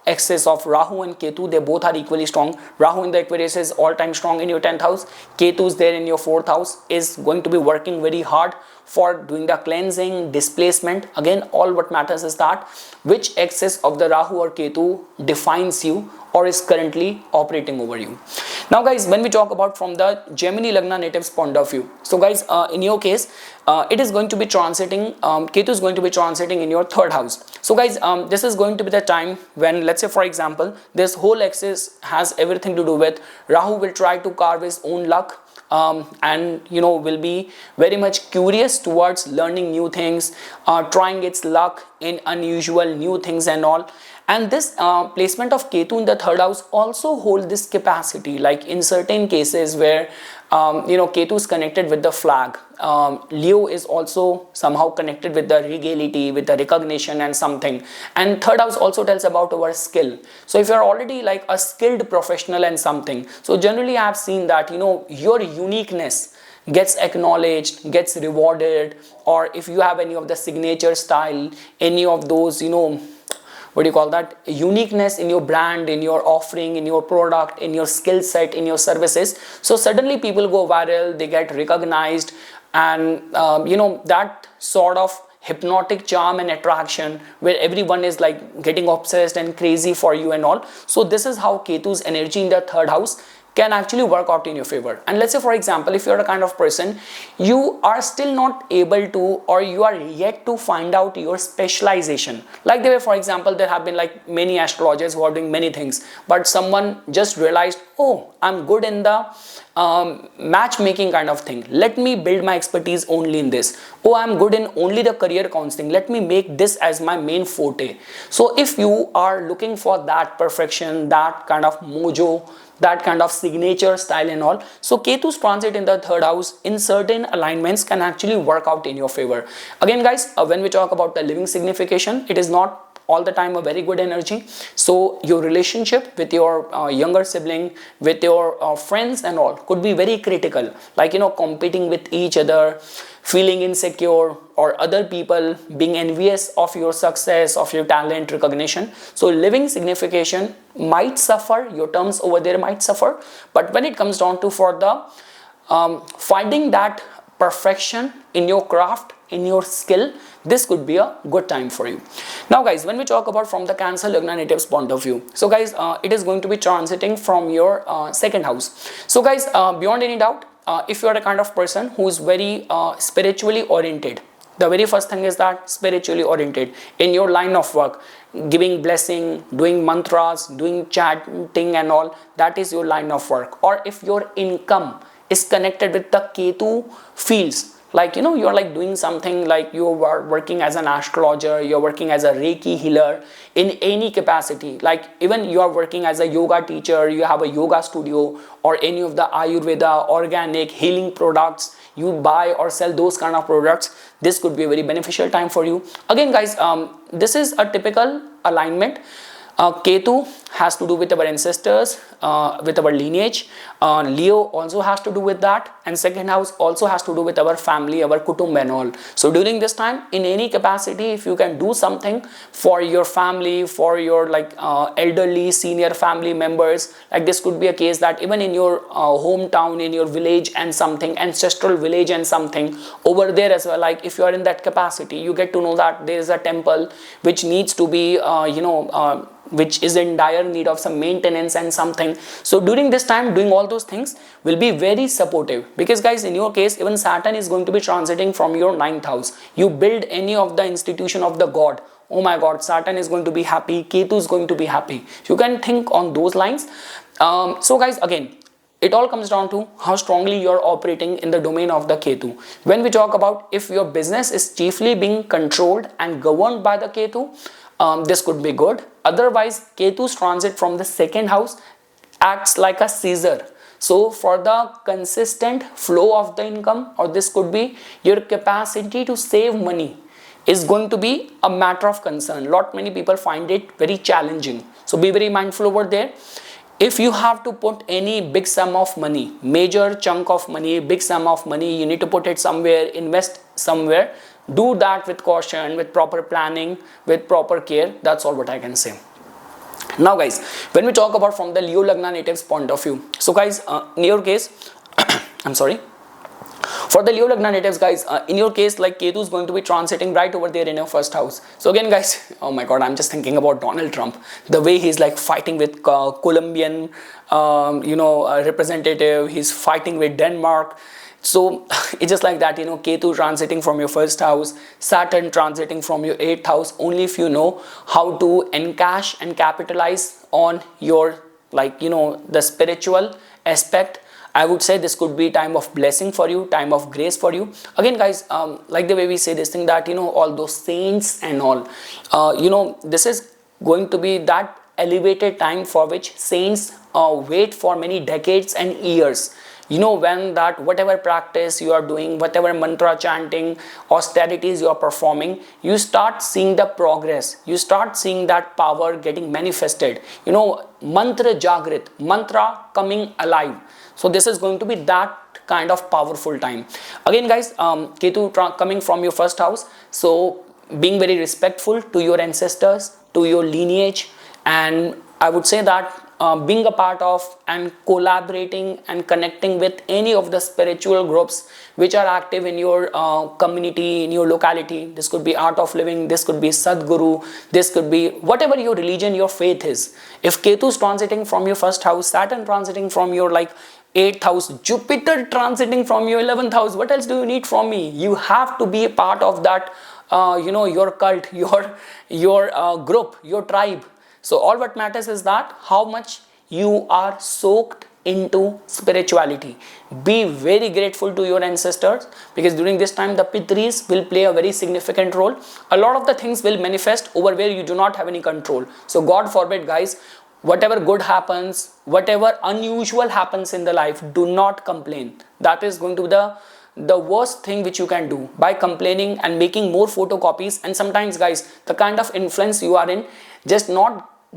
Speaker 1: axis of Rahu and Ketu, they both are equally strong. Rahu in the Aquarius is all time strong in your 10th house. Ketu is there in your 4th house, is going to be working very hard for doing the cleansing, displacement. Again, all what matters is that which axis of the Rahu or Ketu defines you or is currently operating over you. Now guys, when we talk about from the Gemini Lagna natives point of view, so guys, in your case, it is going to be transiting, Ketu is going to be transiting in your 3rd house. So guys, this is going to be the time when, let's say for example, this whole axis has everything to do with Rahu will try to carve his own luck, and will be very much curious towards learning new things, trying its luck in unusual new things and all. And this placement of Ketu in the 3rd house also hold this capacity, like in certain cases where Ketu is connected with the flag. Leo is also somehow connected with the regality, with the recognition and something. And 3rd house also tells about our skill. So if you're already like a skilled professional and something, so generally I have seen that your uniqueness gets acknowledged, gets rewarded. Or if you have any of the signature style, any of those what do you call that, uniqueness in your brand, in your offering, in your product, in your skill set, in your services, so suddenly people go viral, they get recognized, and that sort of hypnotic charm and attraction where everyone is like getting obsessed and crazy for you and all. So this is how Ketu's energy in the 3rd house can actually work out in your favor. And let's say for example, if you're a kind of person, you are still not able to, or you are yet to find out your specialization. Like there were, for example, there have been like many astrologers who are doing many things, but someone just realized, oh, I'm good in the matchmaking kind of thing, let me build my expertise only in this. Oh, I'm good in only the career counseling, let me make this as my main forte. So if you are looking for that perfection, that kind of mojo, that kind of signature style and all, so Ketu's transit in the 3rd house in certain alignments can actually work out in your favor. Again guys, when we talk about the living signification, it is not all the time a very good energy. So your relationship with your younger sibling, with your friends and all could be very critical, like competing with each other, feeling insecure, or other people being envious of your success, of your talent, recognition. So living signification might suffer, your terms over there might suffer, but when it comes down to for the finding that perfection in your craft, in your skill, this could be a good time for you. Now guys, when we talk about from the Cancer Lagna natives point of view, so guys, it is going to be transiting from your second house. So guys, beyond any doubt, if you are a kind of person who is very spiritually oriented, the very first thing is that spiritually oriented in your line of work, giving blessing, doing mantras, doing chanting and all, that is your line of work. Or if your income is connected with the Ketu fields, like you know, you're like doing something like you are working as an astrologer, you're working as a Reiki healer in any capacity, like even you are working as a yoga teacher, you have a yoga studio, or any of the Ayurveda organic healing products, you buy or sell those kind of products, this could be a very beneficial time for you. Again guys, this is a typical alignment. Ketu has to do with our ancestors, with our lineage. Leo also has to do with that, and second house also has to do with our family, our kutumb and all. So during this time, in any capacity, if you can do something for your family, for your like elderly senior family members, like this could be a case that even in your hometown, in your village and something, ancestral village and something, over there as well, like if you are in that capacity, you get to know that there is a temple which needs to be which is in dire need of some maintenance and something. So during this time, doing all those things will be very supportive, because guys, in your case, even Saturn is going to be transiting from your 9th house. You build any of the institution of the god, oh my god, Saturn is going to be happy, Ketu is going to be happy. You can think on those lines. So guys, again, it all comes down to how strongly you are operating in the domain of the Ketu. When we talk about if your business is chiefly being controlled and governed by the Ketu, this could be good. Otherwise, Ketu's transit from the second house acts like a Caesar. So for the consistent flow of the income, or this could be your capacity to save money, is going to be a matter of concern. Many people find it very challenging. So be very mindful over there. If you have to put any big sum of money, major chunk of money, big sum of money, you need to put it somewhere, invest somewhere, do that with caution, with proper planning, with proper care. That's all what I can say. Now guys, when we talk about from the Leo Lagna natives point of view, so guys, in your case, I'm sorry, for the Leo Lagna natives guys, in your case, like Ketu is going to be transiting right over there in your first house. So again guys, oh my god, I'm just thinking about Donald Trump, the way he's like fighting with Colombian representative, he's fighting with Denmark. So it's just like that, Ketu transiting from your first house, Saturn transiting from your 8th house. Only if you know how to encash and capitalize on your the spiritual aspect, I would say this could be time of blessing for you, time of grace for you. Again guys, like the way we say this thing that all those saints and all, this is going to be that elevated time for which saints wait for many decades and years. When that whatever practice you are doing, whatever mantra chanting, austerities you are performing, you start seeing the progress, you start seeing that power getting manifested, mantra jagrit, mantra coming alive. So this is going to be that kind of powerful time. Again guys, Ketu coming from your first house, so being very respectful to your ancestors, to your lineage, and I would say that being a part of and collaborating and connecting with any of the spiritual groups which are active in your community, in your locality. This could be Art of Living, this could be Sadhguru, this could be whatever your religion, your faith is. If Ketu is transiting from your first house, Saturn transiting from your 8th house, Jupiter transiting from your 11th house, what else do you need from me? You have to be a part of that, your cult, your group, your tribe. So all what matters is that how much you are soaked into spirituality. Be very grateful to your ancestors, because during this time the Pitris will play a very significant role. A lot of the things will manifest over where you do not have any control. So God forbid guys, whatever good happens, whatever unusual happens in the life, do not complain. That is going to be the worst thing which you can do, by complaining and making more photocopies. And sometimes guys, the kind of influence you are in,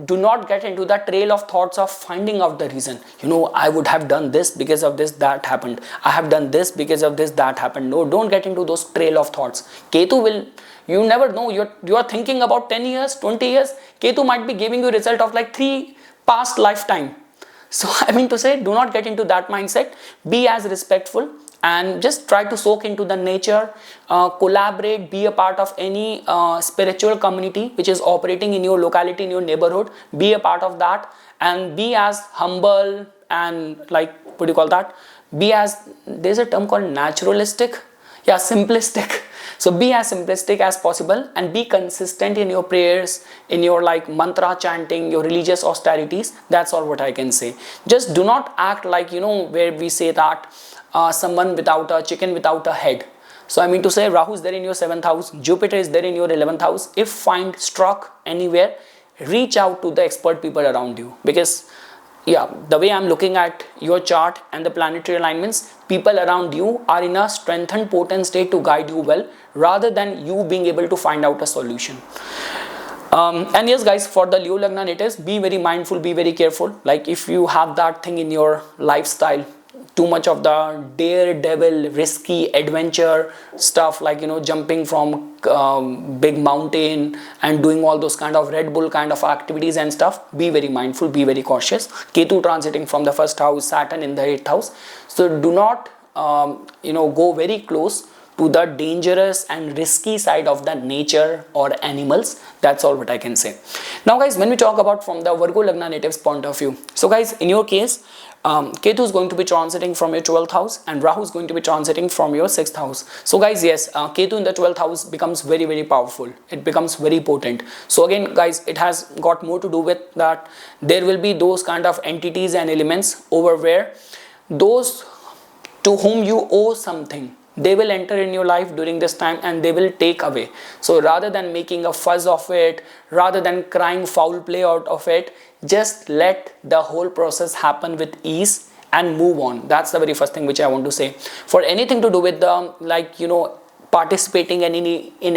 Speaker 1: do not get into the trail of thoughts of finding out the reason. I would have done this because of this, that happened. I have done this because of this, that happened. No, don't get into those trail of thoughts. Ketu will, you never know, you are thinking about 10 years, 20 years. Ketu might be giving you a result of 3 past lifetime. So I mean to say, do not get into that mindset. Be as respectful and just try to soak into the nature, collaborate, be a part of any spiritual community which is operating in your locality, in your neighborhood. Be a part of that and be as humble and, like, what do you call that, be as, there's a term called naturalistic, yeah, simplistic. So be as simplistic as possible and be consistent in your prayers, in your like mantra chanting, your religious austerities. That's all what I can say. Just do not act like, you know, where we say that someone without a chicken without a head. So I mean to say, Rahu is there in your 7th house, Jupiter is there in your 11th house. If find struck anywhere, reach out to the expert people around you, because yeah, the way I'm looking at your chart and the planetary alignments, people around you are in a strengthened potent state to guide you well, rather than you being able to find out a solution. And yes guys, for the Leo Lagna natives, be very mindful, be very careful. Like if you have that thing in your lifestyle, too much of the daredevil, risky adventure stuff, like, you know, jumping from big mountain and doing all those kind of Red Bull kind of activities and stuff, be very mindful, be very cautious. Ketu transiting from the 1st house, Saturn in the 8th house. So do not, you know, go very close to the dangerous and risky side of the nature or animals. That's all what I can say. Now guys, when we talk about from the Virgo Lagna natives point of view, so guys, in your case, Ketu is going to be transiting from your 12th house and Rahu is going to be transiting from your 6th house. So guys, yes, Ketu in the 12th house becomes very, very powerful. It becomes very potent. So again guys, it has got more to do with that there will be those kind of entities and elements over where those to whom you owe something, they will enter in your life during this time and they will take away. So rather than making a fuss of it, rather than crying foul play out of it, just let the whole process happen with ease and move on. That's the very first thing which I want to say. For anything to do with the, like, you know, participating in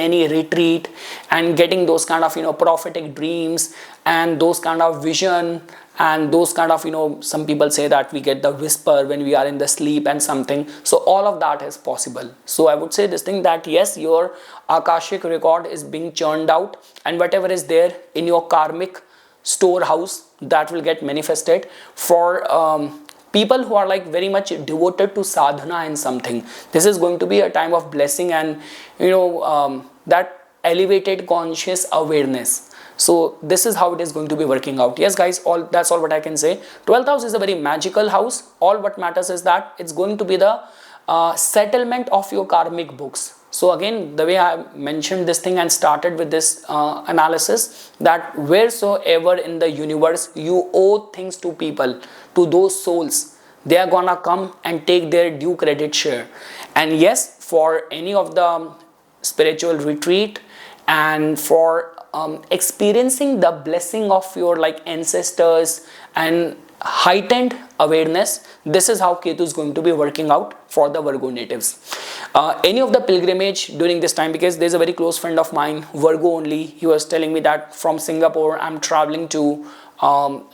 Speaker 1: any retreat and getting those kind of, you know, prophetic dreams and those kind of vision and those kind of, you know, some people say that we get the whisper when we are in the sleep and something. So all of that is possible. So I would say this thing that yes, your Akashic record is being churned out and whatever is there in your karmic storehouse, that will get manifested. For people who are like very much devoted to sadhana and something, this is going to be a time of blessing and, you know, that elevated conscious awareness. So this is how it is going to be working out. Yes guys, that's all what I can say. 12th house is a very magical house. All what matters is that it's going to be the settlement of your karmic books. So again, the way I mentioned this thing and started with this analysis, that wheresoever in the universe you owe things to people, to those souls, they are gonna come and take their due credit share. And yes, for any of the spiritual retreat and for experiencing the blessing of your like ancestors and heightened awareness, this is how Ketu is going to be working out for the Virgo natives. Any of the pilgrimage during this time, because there's a very close friend of mine, Virgo only, he was telling me that from Singapore I'm traveling to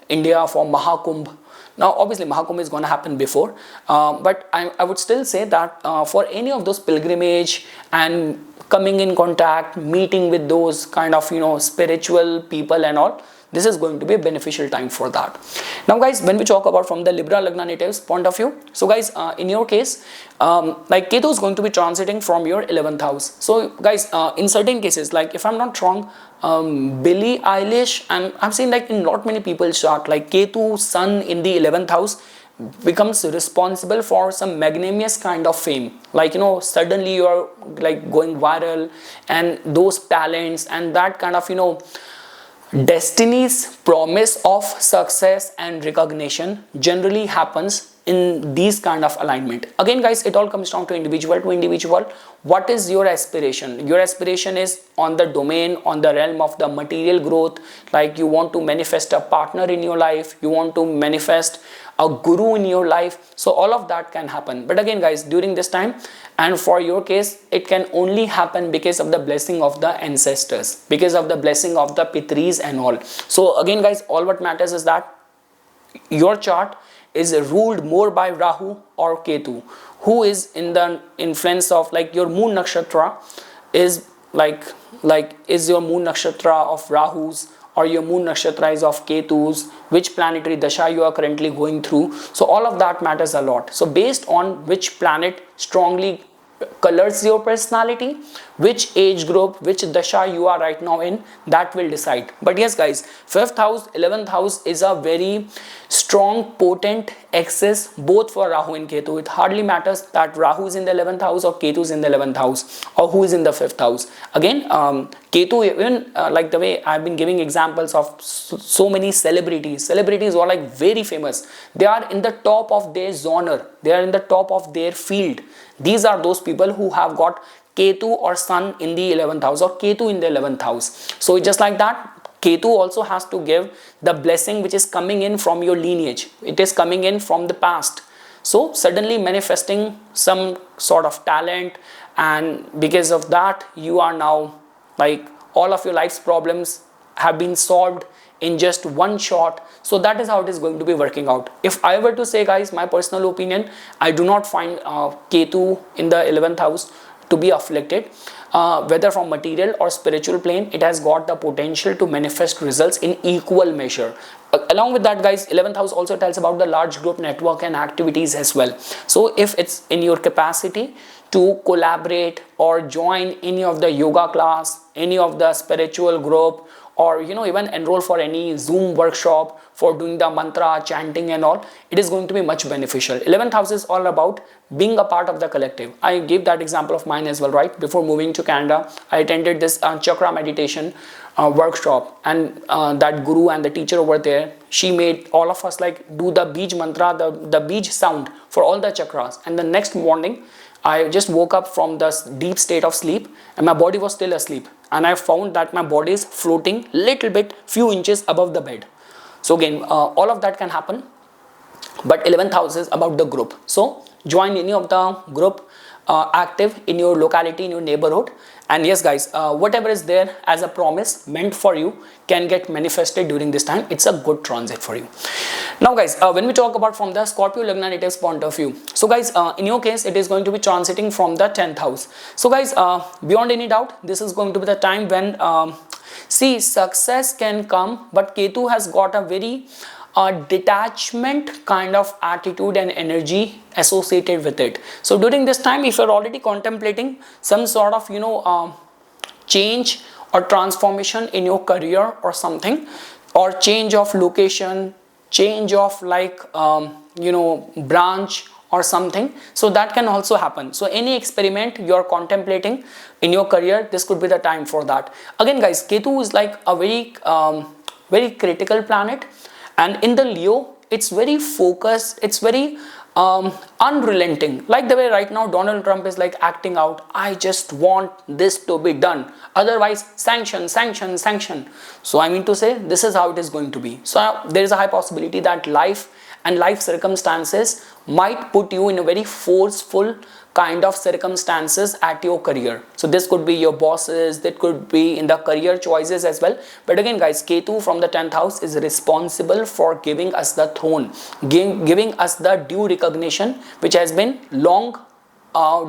Speaker 1: India for Mahakumbh. Now obviously Mahakumbh is going to happen before, but I would still say that for any of those pilgrimage and coming in contact, meeting with those kind of, you know, spiritual people and all, this is going to be a beneficial time for that. Now guys, when we talk about from the Libra Lagna natives point of view, so guys, in your case, like Ketu is going to be transiting from your 11th house. So guys, in certain cases, like if I'm not wrong, Billie Eilish, and I'm seeing like in not many people's chart, like Ketu Sun in the 11th house becomes responsible for some magnanimous kind of fame. Like, you know, suddenly you are like going viral and those talents and that kind of, you know, destiny's promise of success and recognition generally happens in these kind of alignment. Again guys, it all comes down to individual to individual. What is your aspiration? Your aspiration is on the domain, on the realm of the material growth, like you want to manifest a partner in your life, you want to manifest a guru in your life. So all of that can happen. But again guys, during this time and for your case, it can only happen because of the blessing of the ancestors, because of the blessing of the Pitris and all. So again guys, all what matters is that your chart is ruled more by Rahu or Ketu, who is in the influence of like your moon nakshatra is like is your moon nakshatra of Rahu's or your moon nakshatra is of Ketu's which planetary dasha you are currently going through. So all of that matters a lot. So based on which planet strongly colors your personality, which age group, which dasha you are right now in, that will decide. But yes guys, 5th house, 11th house is a very strong potent axis both for Rahu and Ketu. It hardly matters that Rahu is in the 11th house or Ketu is in the 11th house or who is in the 5th house. Again, Ketu, even like the way I've been giving examples of so many celebrities who are like very famous, they are in the top of their genre, they are in the top of their field. These are those people who have got Ketu or Sun in the 11th house or Ketu in the 11th house. So just like that, Ketu also has to give the blessing which is coming in from your lineage. It is coming in from the past. So suddenly manifesting some sort of talent, and because of that you are now like all of your life's problems have been solved in just one shot. So that is how it is going to be working out. If I were to say guys, my personal opinion, I do not find Ketu in the 11th house to be afflicted, whether from material or spiritual plane. It has got the potential to manifest results in equal measure. Along with that guys, 11th house also tells about the large group network and activities as well. So if it's in your capacity to collaborate or join any of the yoga class, any of the spiritual group, or even enroll for any Zoom workshop for doing the mantra chanting and all, it is going to be much beneficial. 11th house is all about being a part of the collective. I gave that example of mine as well, right? Before moving to Canada, I attended this chakra meditation workshop, and that guru and the teacher over there, she made all of us like do the Bij mantra, the Bij sound for all the chakras. And the next morning I just woke up from the deep state of sleep and my body was still asleep, and I found that my body is floating little bit, few inches above the bed. So again, all of that can happen, but 11th house is about the group. So join any of the group active in your locality, in your neighborhood, and yes guys, whatever is there as a promise meant for you can get manifested during this time. It's a good transit for you. Now guys, when we talk about from the Scorpio Lagna natives point of view, so guys, in your case it is going to be transiting from the 10th house. So guys, beyond any doubt, this is going to be the time when see, success can come, but Ketu has got a very detachment kind of attitude and energy associated with it. So during this time, if you're already contemplating some sort of change or transformation in your career or something, or change of location, change of like branch or something, so that can also happen. So any experiment you're contemplating in your career, this could be the time for that. Again guys, Ketu is like a very critical planet, and in the Leo, it's very focused, it's very unrelenting, like the way right now Donald Trump is like acting out, I just want this to be done, otherwise sanction. So I mean to say, this is how it is going to be. So there is a high possibility that life and life circumstances might put you in a very forceful kind of circumstances at your career. So this could be your bosses, that could be in the career choices as well. But again guys, Ketu from the 10th house is responsible for giving us the throne, giving us the due recognition which has been long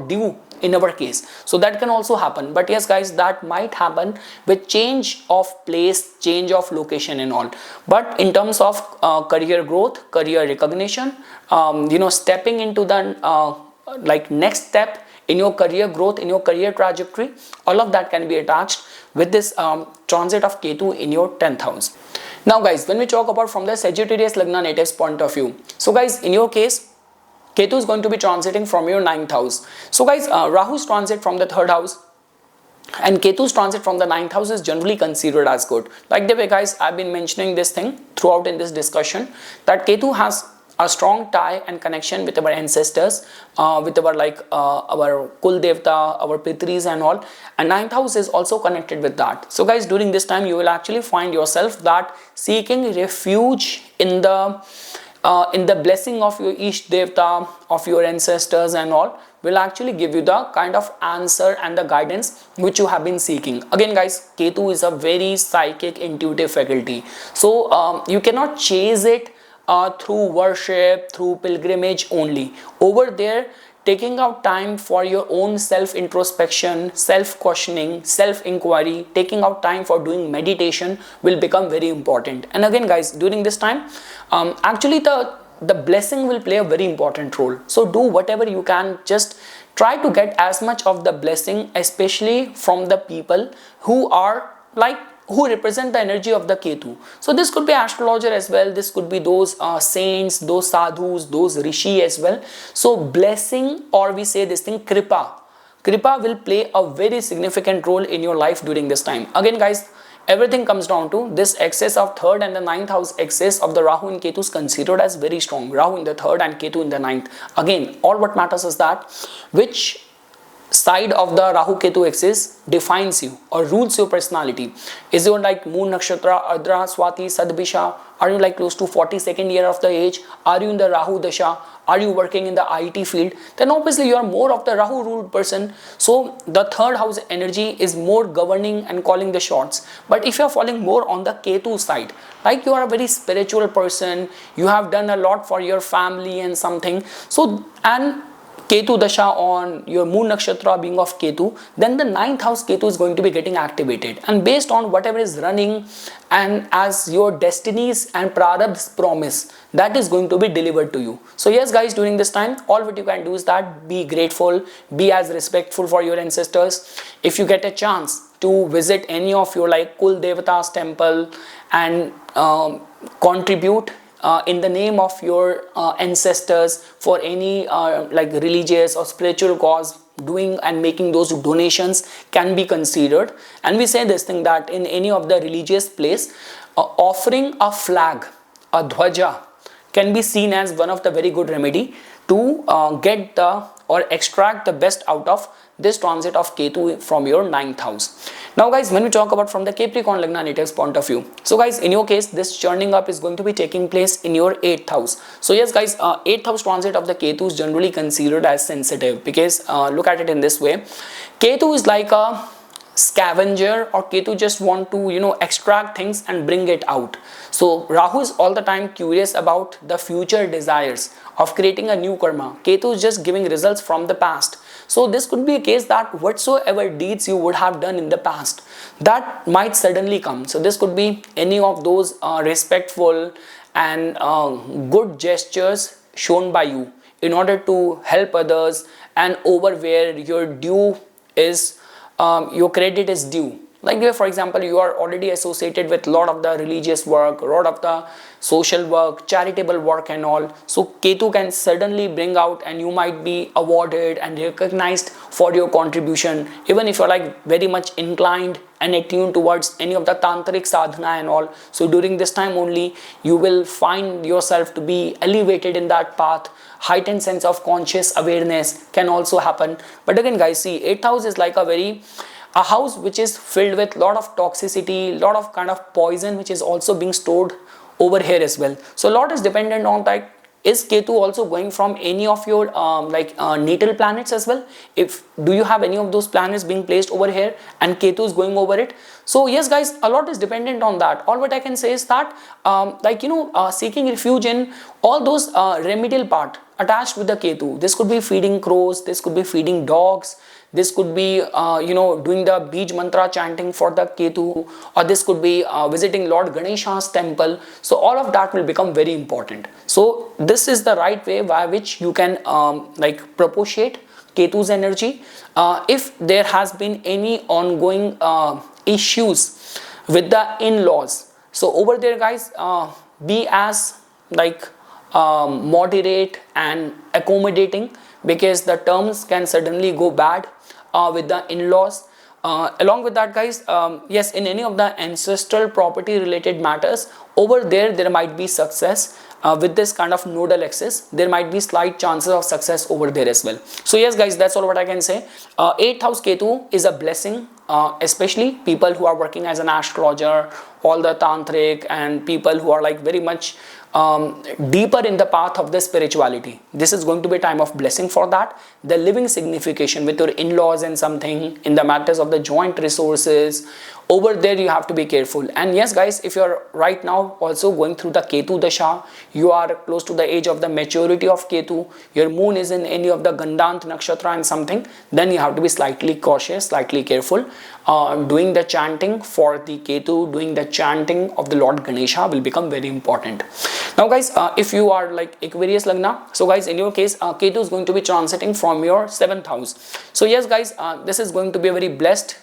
Speaker 1: due in our case. So that can also happen. But yes guys, that might happen with change of place, change of location and all. But in terms of career growth, career recognition, stepping into the like next step in your career growth, in your career trajectory, all of that can be attached with this transit of Ketu in your 10th house. Now guys, when we talk about from the Sagittarius Lagna natives point of view, so guys, in your case, Ketu is going to be transiting from your 9th house. So guys, Rahu's transit from the 3rd house and Ketu's transit from the 9th house is generally considered as good. Like the way guys, I've been mentioning this thing throughout in this discussion, that Ketu has a strong tie and connection with our ancestors, with our our Kul Devta, our Pitris and all, and 9th house is also connected with that. So guys, during this time you will actually find yourself that seeking refuge in the blessing of your Ish Devta, of your ancestors and all, will actually give you the kind of answer and the guidance which you have been seeking. Again guys, Ketu is a very psychic, intuitive faculty. So you cannot chase it through worship, through pilgrimage only. Over there, taking out time for your own self introspection, self questioning, self inquiry, taking out time for doing meditation will become very important. And again guys, during this time actually the blessing will play a very important role. So do whatever you can, just try to get as much of the blessing, especially from the people who are like who represent the energy of the Ketu. So this could be astrologer as well, this could be those saints, those sadhus, those rishi as well. So blessing, or we say this thing, kripa will play a very significant role in your life during this time. Again guys, everything comes down to this excess of third and the ninth house excess of the Rahu and Ketu is considered as very strong. Rahu in the third and Ketu in the ninth. Again, all what matters is that which side of the Rahu Ketu axis defines you or rules your personality. Is your like moon nakshatra, Ardra, Swati, Sadbisha? Are you like close to 42nd year of the age? Are you in the Rahu Dasha? Are you working in the IT field? Then obviously you are more of the Rahu ruled person. So the third house energy is more governing and calling the shots. But if you are falling more on the Ketu side, like you are a very spiritual person, you have done a lot for your family and something. So, and Ketu Dasha on your moon nakshatra being of Ketu, then the ninth house Ketu is going to be getting activated, and based on whatever is running and as your destinies and prarabdhs promise, that is going to be delivered to you. So yes guys, during this time all what you can do is that be grateful, be as respectful for your ancestors. If you get a chance to visit any of your like Kul Devata's temple and contribute in the name of your ancestors for any like religious or spiritual cause, doing and making those donations can be considered. And we say this thing that in any of the religious place, offering a flag, a dhwaja, can be seen as one of the very good remedy to get the or extract the best out of this transit of Ketu from your ninth house. Now guys, when we talk about from the Capricorn Lagna natives point of view, so guys, in your case this churning up is going to be taking place in your 8th house. So yes guys, 8th house transit of the Ketu is generally considered as sensitive, because look at it in this way, Ketu is like a scavenger, or Ketu just want to extract things and bring it out. So Rahu is all the time curious about the future desires of creating a new karma. Ketu is just giving results from the past. So this could be a case that whatsoever deeds you would have done in the past, that might suddenly come. So this could be any of those respectful and good gestures shown by you in order to help others, and over where your due is, your credit is due. Like for example, you are already associated with a lot of the religious work, a lot of the social work, charitable work and all. So Ketu can suddenly bring out, and you might be awarded and recognized for your contribution, even if you're like very much inclined and attuned towards any of the tantric sadhana and all. So during this time only you will find yourself to be elevated in that path. Heightened sense of conscious awareness can also happen. But again guys, see, 8th house is like a house which is filled with lot of toxicity, lot of kind of poison which is also being stored over here as well. So a lot is dependent on that. Is Ketu also going from any of your natal planets as well? If do you have any of those planets being placed over here and Ketu is going over it? So yes guys, a lot is dependent on that. All what I can say is that seeking refuge in all those remedial part attached with the Ketu. This could be feeding crows, this could be feeding dogs, this could be doing the Bij mantra chanting for the Ketu, or this could be visiting Lord Ganesha's temple. So all of that will become very important. So this is the right way by which you can propitiate Ketu's energy. If there has been any ongoing issues with the in-laws, so over there guys, be as moderate and accommodating, because the terms can suddenly go bad with the in-laws. Along with that guys, yes, in any of the ancestral property related matters, over there might be success. With this kind of nodal axis, there might be slight chances of success over there as well. So yes guys, that's all what I can say. 8th house Ketu is a blessing, especially people who are working as an astrologer, all the tantric and people who are like very much deeper in the path of the spirituality. This is going to be a time of blessing for that. The living signification with your in-laws and something in the matters of the joint resources, over there you have to be careful. And yes guys, if you're right now also going through the Ketu Dasha, you are close to the age of the maturity of Ketu, your moon is in any of the Gandant Nakshatra and something, then you have to be slightly cautious, slightly careful. Doing the chanting for the Ketu, doing the chanting of the Lord Ganesha will become very important. Now guys, if you are like Aquarius Lagna, so guys in your case Ketu is going to be transiting from your 7th house. So yes guys, this is going to be a very blessed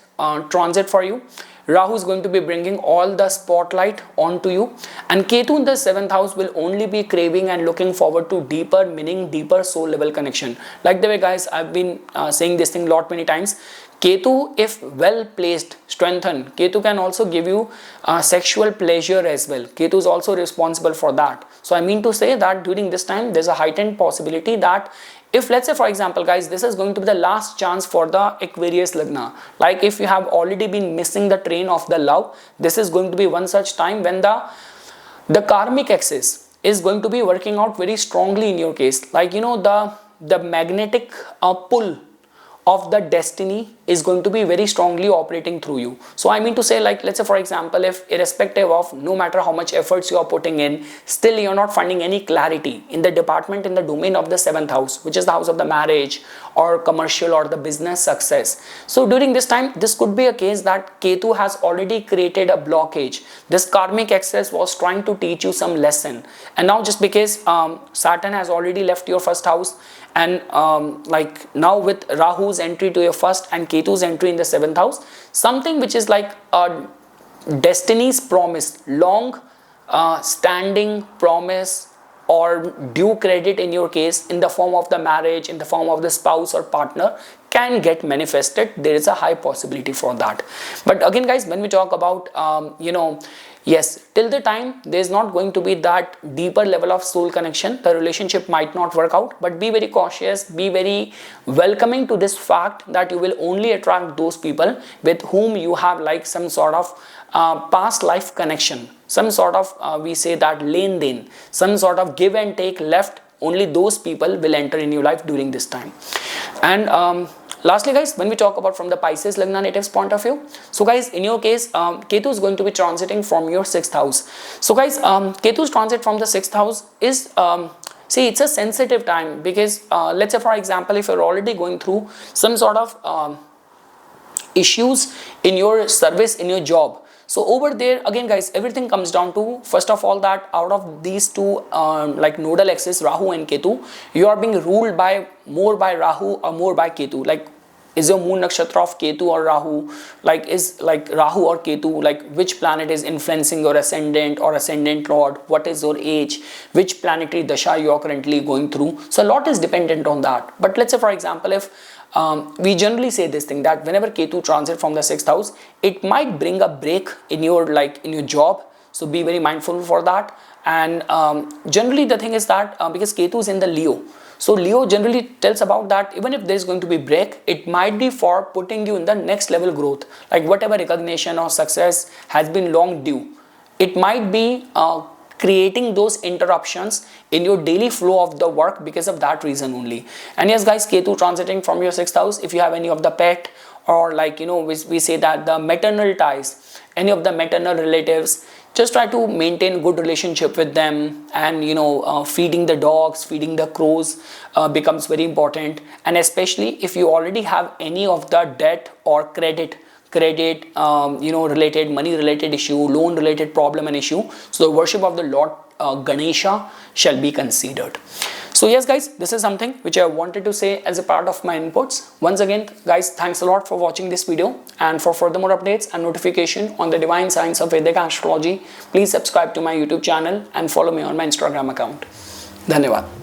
Speaker 1: transit for you. Rahu is going to be bringing all the spotlight onto you, and Ketu in the 7th house will only be craving and looking forward to deeper meaning, deeper soul level connection. Like the way guys, I've been saying this thing lot many times. Ketu, if well placed, strengthened, Ketu can also give you sexual pleasure as well. Ketu is also responsible for that. So I mean to say that during this time there's a heightened possibility that if, let's say for example guys, this is going to be the last chance for the Aquarius Lagna, like if you have already been missing the train of the love, this is going to be one such time when the karmic axis is going to be working out very strongly in your case. Like, you know, the magnetic pull of the destiny is going to be very strongly operating through you. So I mean to say, like, let's say for example, if irrespective of no matter how much efforts you are putting in, still you're not finding any clarity in the department, in the domain of the 7th house, which is the house of the marriage or commercial or the business success. So during this time, this could be a case that Ketu has already created a blockage. This karmic axis was trying to teach you some lesson, and now just because Saturn has already left your 1st house, and like now with Rahu's entry to your 1st and Ketu's entry in the 7th house, something which is like a destiny's promise, long standing promise or due credit in your case in the form of the marriage, in the form of the spouse or partner, can get manifested. There is a high possibility for that. But again guys, when we talk about yes, till the time there is not going to be that deeper level of soul connection, the relationship might not work out. But be very cautious, be very welcoming to this fact that you will only attract those people with whom you have like some sort of past life connection, some sort of we say that len den, some sort of give and take left. Only those people will enter in your life during this time. And lastly guys, when we talk about from the Pisces Lagna natives point of view, so guys in your case Ketu is going to be transiting from your 6th house. So guys, Ketu's transit from the 6th house is see, it's a sensitive time because let's say for example, if you're already going through some sort of issues in your service, in your job, so over there again guys, everything comes down to first of all that out of these two like nodal axis, Rahu and Ketu, you are being ruled by more by Rahu or more by Ketu. Like, is your moon nakshatra of Ketu or Rahu? Like, is like Rahu or Ketu, like which planet is influencing your ascendant or ascendant lord? What is your age? Which planetary dasha you are currently going through? So a lot is dependent on that. But let's say for example, if we generally say this thing that whenever Ketu transit from the 6th house, it might bring a break in your in your job. So be very mindful for that. And generally the thing is that because Ketu is in the Leo, so Leo generally tells about that even if there is going to be break, it might be for putting you in the next level growth. Like whatever recognition or success has been long due, it might be creating those interruptions in your daily flow of the work because of that reason only. And yes guys, Ketu transiting from your 6th house, if you have any of the pet or like, you know, we say that the maternal ties, any of the maternal relatives, just try to maintain good relationship with them. And you know, feeding the dogs, feeding the crows becomes very important. And especially if you already have any of the debt or credit you know, related money related issue, loan related problem and issue, so the worship of the Lord Ganesha shall be considered. So yes guys, this is something which I wanted to say as a part of my inputs. Once again guys, thanks a lot for watching this video, and for furthermore updates and notification on the divine science of Vedic astrology, please subscribe to my YouTube channel and follow me on my Instagram account. Dhanyavad.